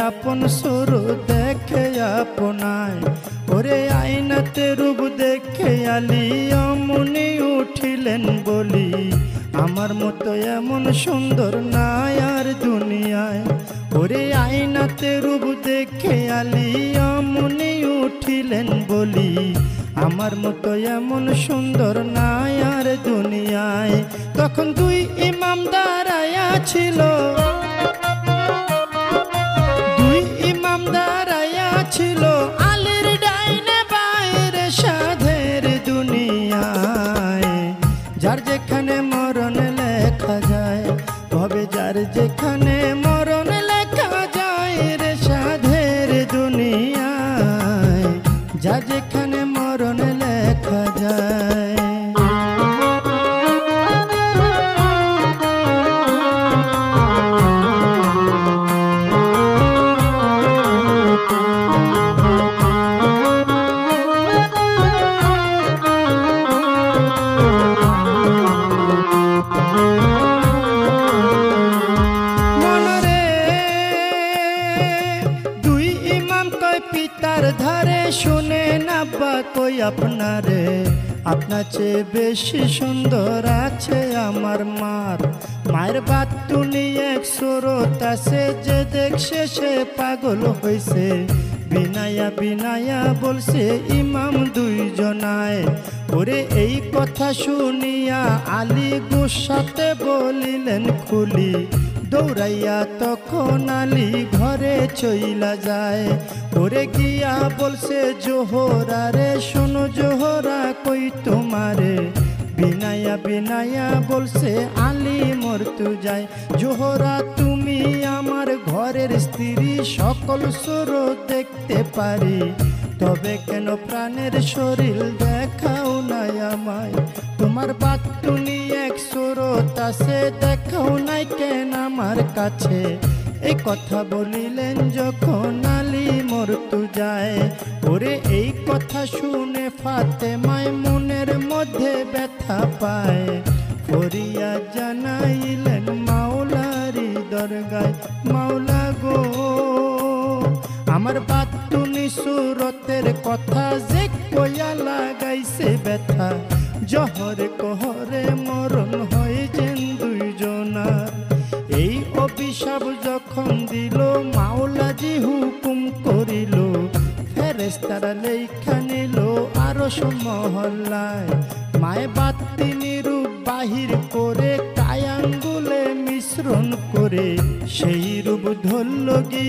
আপন সুরু দেখে আপনায়, ওরে আইনাতে রূপ দেখে আলী অমনি উঠিলেন বলি, আমার মতো এমন সুন্দর নাই আর দুনিয়ায়। ওরে আইনাতে রূপ দেখে আলী অমনি উঠিলেন বলি, আমার মতো এমন সুন্দর নাই আর দুনিয়ায়। তখন দুই ইমাম দাঁড়ায়া ছিল, দুই ইমাম দাঁড়ায়া ছিল, আলীর ডাইনে বাইরে সাধের দুনিয়ায়। যার যেখানে মরণ লেখা যায়, তবে যার যেখানে মরণ লেখা যায় রে সাধের দুনিয়ায়, যার যেখানে মরণ লেখা যায়। পিতার ধারে শুনে না বা কই আপনারে, আপনার চেয়ে বেশি সুন্দর আছে আমার মার। মায়ের বাত তুনি এক সুরত আছে, যে দেখছে সে পাগল হইছে। বিনায়া বিনায়া বলছে ইমাম দুইজনায়, ওরে এই কথা শুনিয়া আলী গুসাতে বলিলেন খুলি। দৌড়াইয়া তখন আলী ঘরে চইলা যায়, ওরে গিয়া বলছে জোহরা রে, শোনো জোহরা কই তোমারে। বিনায়া বিনায়া বলছে আলী মরতু যায়, জোহরা তুমি আমার ঘরের স্ত্রী, সকল সুর দেখতে পারি, তবে কেন প্রাণের শরীর দেখাও নাই আমায়। তোমার বাত তুমি এক সুরত আছে, দেখাও নাই কেন আমার কাছে। এই কথা বলিলেন যখন আলী মরতু যায়, ওরে এই কথা শুনে ফাতেমায় মনের মধ্যে ব্যথা পায়। ফরিয়া জানাইলেন মাওলারি দরগায়, মাওলা গো আমার বাত তুমি সুরতের কথা যে কইয়া লাগাইছে ব্যথা। জহর কহরে মরণ হয়েছেন দুইজনার, এই অভিশাপ যখন দিল মাওলাজি হুকুম করিল। ফেরেশতারা লেখা নিল আরশ মহল্লায়, মায়ে বাতি নিরূপ বাহির করে কায়াঙ্গুলে মিশ্রণ করে সেই রূপ ধরল গিয়ে